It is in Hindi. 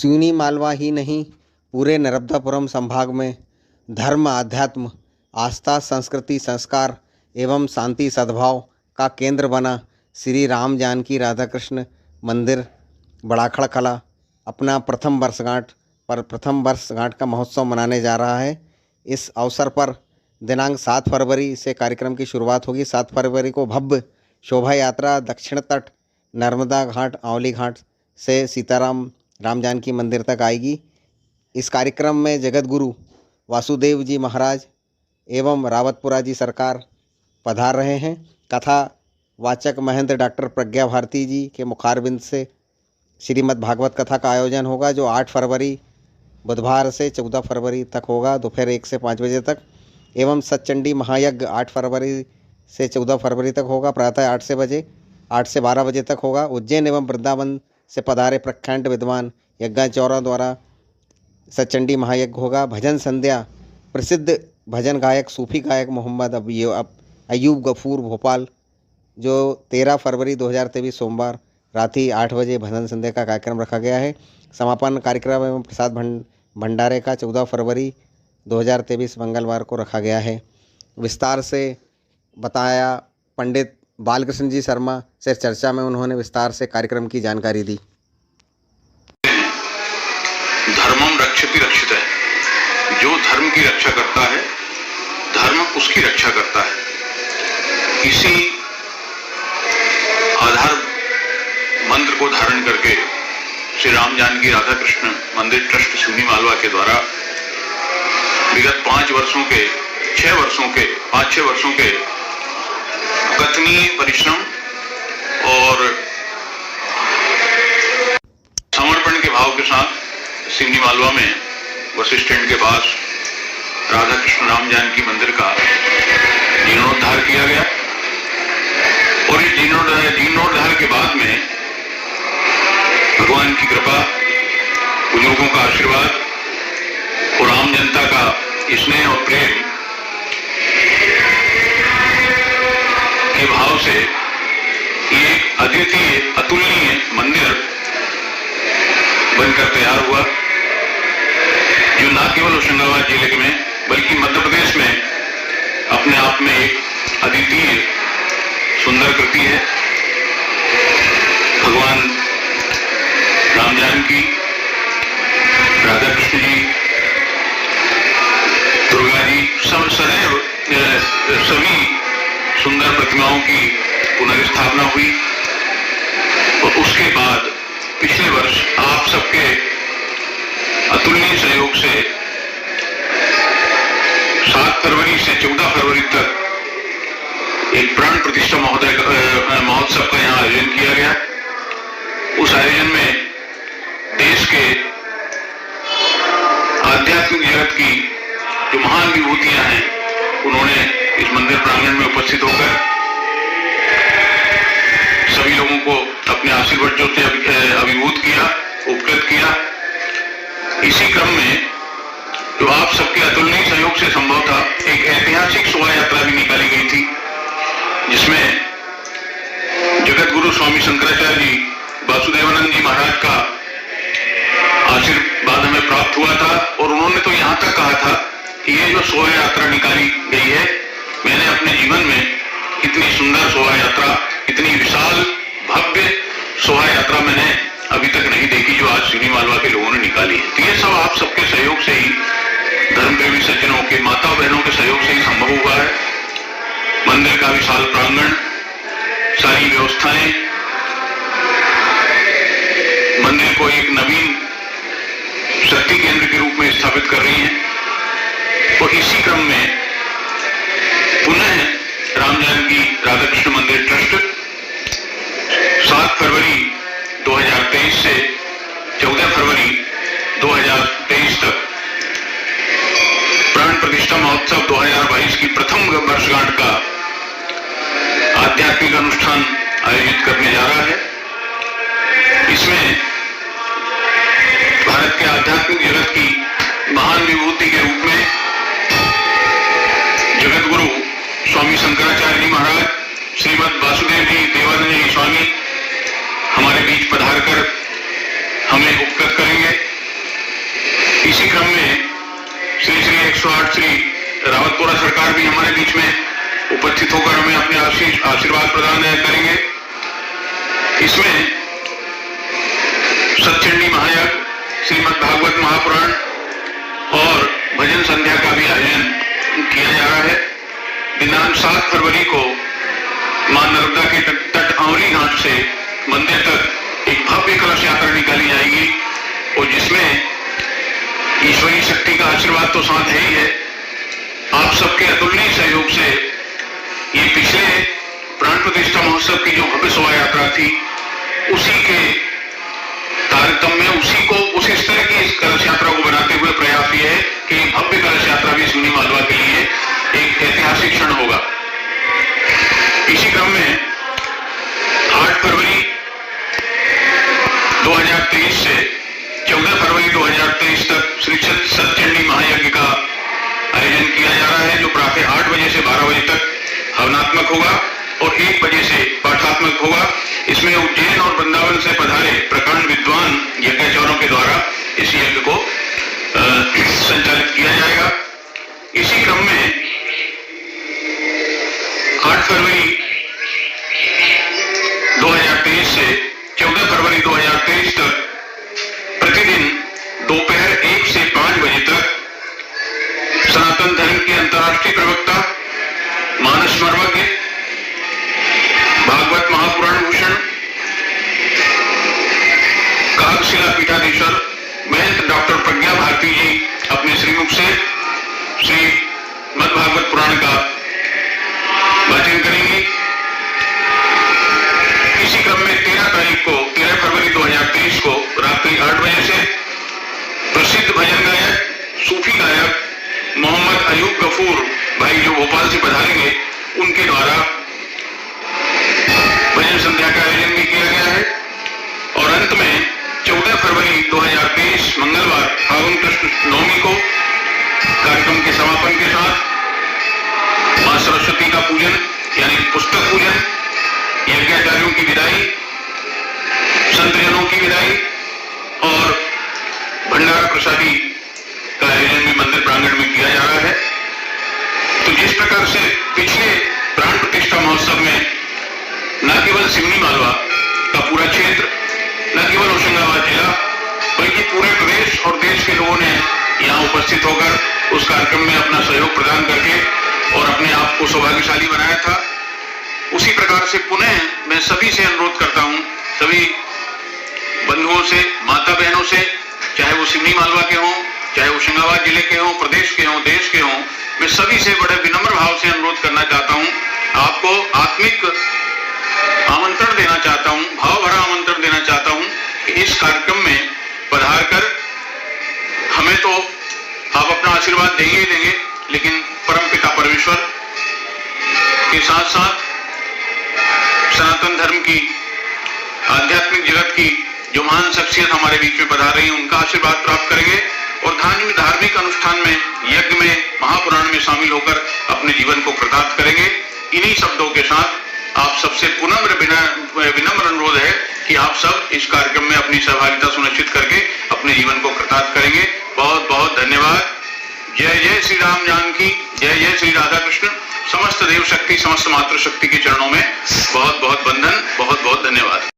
सिवनी मालवा ही नहीं, पूरे नर्मदापुरम संभाग में धर्म, आध्यात्म, आस्था, संस्कृति, संस्कार एवं शांति सद्भाव का केंद्र बना श्री राम जानकी राधा कृष्ण मंदिर बड़ाखड़ कला अपना प्रथम वर्षगांठ का महोत्सव मनाने जा रहा है। इस अवसर पर दिनांक 7 फरवरी से कार्यक्रम की शुरुआत होगी। 7 फरवरी को भव्य शोभा यात्रा दक्षिण तट नर्मदा घाट, आंवली घाट से सीताराम राम जानकी मंदिर तक आएगी। इस कार्यक्रम में जगत गुरु वासुदेव जी महाराज एवं रावतपुरा जी सरकार पधार रहे हैं। कथा वाचक महंत डॉक्टर प्रज्ञा भारती जी के मुखारबिंद से श्रीमद् भागवत कथा का आयोजन होगा, जो 8 फरवरी बुधवार से 14 फरवरी तक होगा, दोपहर 1 से 5 बजे तक। एवं सतचंडी महायज्ञ 8 फरवरी से 14 फरवरी तक होगा, प्रातः 8 से 12 बजे तक होगा। उज्जैन एवं वृंदावन से पधारे प्रखंड विद्वान यज्ञाचार्यों द्वारा सतचंडी महायज्ञ होगा। भजन संध्या प्रसिद्ध भजन गायक सूफी गायक मोहम्मद अयूब गफूर भोपाल, जो 13 फरवरी 2023 सोमवार रात्रि 8 बजे भजन संध्या का कार्यक्रम रखा गया है। समापन कार्यक्रम एवं प्रसाद भंडारे का 14 फरवरी 2023 मंगलवार को रखा गया है। विस्तार से बताया पंडित बालकृष्ण जी शर्मा से चर्चा में उन्होंने विस्तार से कार्यक्रम की जानकारी दी। धर्मम रक्षति रक्षितः, जो धर्म की रक्षा करता है धर्म उसकी रक्षा करता है। इसी आधार मंत्र को धारण करके श्री राम जानकी राधा कृष्ण मंदिर ट्रस्ट सिवनी मालवा के द्वारा विगत 5-6 वर्षों के कथनीय परिश्रम और समर्पण के भाव के साथ सिवनी मालवा में बस स्टैंड के पास राधा कृष्ण राम जानकी मंदिर का जीर्णोद्धार किया गया। और इस जीर्णोद्धार के बाद में भगवान की कृपा, बुजुर्गों का आशीर्वाद और आम जनता का स्नेह और प्रेम के भाव से ये एक अद्वितीय अतुलनीय मंदिर बनकर तैयार हुआ, जो न केवल होशंगाबाद जिले में बल्कि मध्य प्रदेश में अपने आप में एक अद्वितीय सुंदर कृति है। भगवान राम जानकी, राधा कृष्ण जी, दुर्गा जी सब सदैव सभी सुंदर प्रतिमाओं की पुनर्स्थापना हुई। और उसके बाद पिछले वर्ष आप सबके अतुलनीय सहयोग से 7 फरवरी से 14 फरवरी तक एक प्राण प्रतिष्ठा महोत्सव का यहाँ आयोजन किया गया। उस आयोजन में देश के आध्यात्मिक जगत की जो महान विभूतियां हैं उन्होंने इस मंदिर प्रांगण में उपस्थित होकर सभी लोगों को अपने आशीर्वादों से अभिभूत किया, उपकृत किया। इसी क्रम में जो आप सबके अतुलनीय सहयोग से संभव था, एक ऐतिहासिक शोभा यात्रा भी निकाली गई थी, जिसमें जगत गुरु स्वामी शंकराचार्य जी वासुदेवानंद जी महाराज का आशीर्वाद हमें प्राप्त हुआ था। और उन्होंने तो यहाँ तक कहा था कि ये जो शोभा यात्रा निकाली गई है, मैंने अपने जीवन में इतनी सुंदर शोभा यात्रा, इतनी विशाल भव्य शोभा यात्रा मैंने अभी तक नहीं देखी जो आज सिवनी मालवा के लोगों ने निकाली है। तो ये सब आप सबके सहयोग से ही, धर्मप्रेमी सज्जनों के, माता बहनों के सहयोग से ही संभव हुआ है। मंदिर का विशाल प्रांगण, सारी व्यवस्थाएं मंदिर को एक नवीन शक्ति केंद्र के रूप में स्थापित कर रही हैं। और इसी क्रम में पुनः राम जानकी राधा कृष्ण मंदिर ट्रस्ट 7 फरवरी 2023 से 14 फरवरी 2023 तक प्राण प्रतिष्ठा महोत्सव 2022 की प्रथम वर्षगांठ का आध्यात्मिक अनुष्ठान आयोजित करने जा रहा है। इसमें भारत के आध्यात्मिक जगत की महान विभूति के रूप में जगत गुरु स्वामी शंकराचार्य जी महाराज, श्रीमद् वासुदेव जी देवानंद जी स्वामी हमारे बीच पधार कर हमें उपकृत करेंगे। इसी क्रम में श्री 108 श्री रावतपुरा सरकार भी हमारे बीच में उपस्थित होकर हमें अपने आशीर्वाद प्रदान करेंगे। इसमें सतचंडी महायज्ञ, श्रीमद् भागवत महापुराण और भजन संध्या का भी आयोजन किया जा रहा है। दिनांक 7 फरवरी को मां नर्मदा के तट अमरी घाट से मंदिर तक एक भव्य कलश यात्रा निकाली जाएगी और जिसमें ईश्वरीय शक्ति का आशीर्वाद तो साथ है ही है। आप सबके अतुलनीय सहयोग से ये पिछले प्राण प्रतिष्ठा महोत्सव की जो भव्य शोभा यात्रा थी उसी के तारतम्य उसी स्तर की इस कलश यात्रा को बनाते हुए प्रयास ये है कि भव्य कलश यात्रा भी सिवनी मालवा के लिए एक ऐतिहासिक क्षण होगा। इसी क्रम में 8 फरवरी 2023 से 14 फरवरी 2023 तक श्री सतचंडी महायज्ञ का आयोजन किया जा रहा है, जो प्रातः 8 बजे से 12 बजे तक हवनात्मक होगा और 1 बजे से पाठात्मक होगा। इसमें उज्जैन और वृंदावन से पधारे प्रकांड विद्वान यज्ञाचार्यों के द्वारा इस यज्ञ को संचालित किया जाएगा। इसी क्रम में 8 फरवरी 2023 से 14 फरवरी 2023 तक प्रतिदिन दोपहर 1 से 5 बजे तक सनातन धर्म के अंतर्राष्ट्रीय प्रवक्ता, मानस मर्मज्ञ, भागवत महापुराण भूषण, काकशिला पीठाधीश्वर महंत डॉक्टर प्रज्ञा भारती जी अपने श्रीमुख से श्री मद्भागवत पुराण का वाचन करेंगे। इसी क्रम में 13 फरवरी 2023 को रात्रि 8 बजे से प्रसिद्ध भजन गायक, सूफी गायक मोहम्मद अयूब गफूर भाई जो भोपाल से पधारेंगे, उनके द्वारा भजन संध्या का आयोजन भी किया गया है। और अंत में 14 फरवरी 2023 मंगलवार फागुन कृष्ण नवमी को कार्यक्रम के समापन के साथ मां सरस्वती का पूजन यानी पुस्तक पूजन, यज्ञाचार्यों की विदाई, संतजनों की विदाई और भंडारा प्रसादी का आयोजन भी मंदिर प्रांगण में किया जा रहा है। तो जिस प्रकार से पिछले प्राण प्रतिष्ठा महोत्सव में न केवल सिवनी मालवा का पूरा क्षेत्र, न केवल होशंगाबाद जिला, बल्कि पूरे प्रदेश और देश के लोगों ने यहाँ उपस्थित होकर उस कार्यक्रम में अपना सहयोग प्रदान करके और अपने आप को सौभाग्यशाली बनाया था, उसी प्रकार से पुनः मैं सभी से अनुरोध करता हूँ, सभी बंधुओं से, माता बहनों से, चाहे वो सिवनी मालवा के हों, चाहे होशंगाबाद जिले के हों, प्रदेश के हों, देश के हों, मैं सभी से बड़े विनम्र भाव से अनुरोध करना चाहता हूं, आपको आत्मिक आमंत्रण देना चाहता हूं, भाव भरा आमंत्रण देना चाहता हूं कि इस कार्यक्रम में पधार कर हमें तो आप अपना आशीर्वाद देंगे ही देंगे, लेकिन परमपिता परमेश्वर के साथ साथ सनातन धर्म की, आध्यात्मिक जगत की जो महान शख्सियत हमारे बीच में पधार रही है, उनका आशीर्वाद प्राप्त करेंगे और धार्मिक अनुष्ठान में, यज्ञ में, महापुराण में शामिल होकर अपने जीवन को कृतार्थ करेंगे। इन्हीं शब्दों के साथ आप सबसे विनम्र अनुरोध है कि आप सब इस कार्यक्रम में अपनी सहभागिता सुनिश्चित करके अपने जीवन को कृतार्थ करेंगे। बहुत बहुत धन्यवाद। जय जय श्री राम जानकी, जय जय श्री राधा कृष्ण। समस्त देव शक्ति, समस्त मातृ शक्ति के चरणों में बहुत बहुत वंदन, बहुत बहुत धन्यवाद।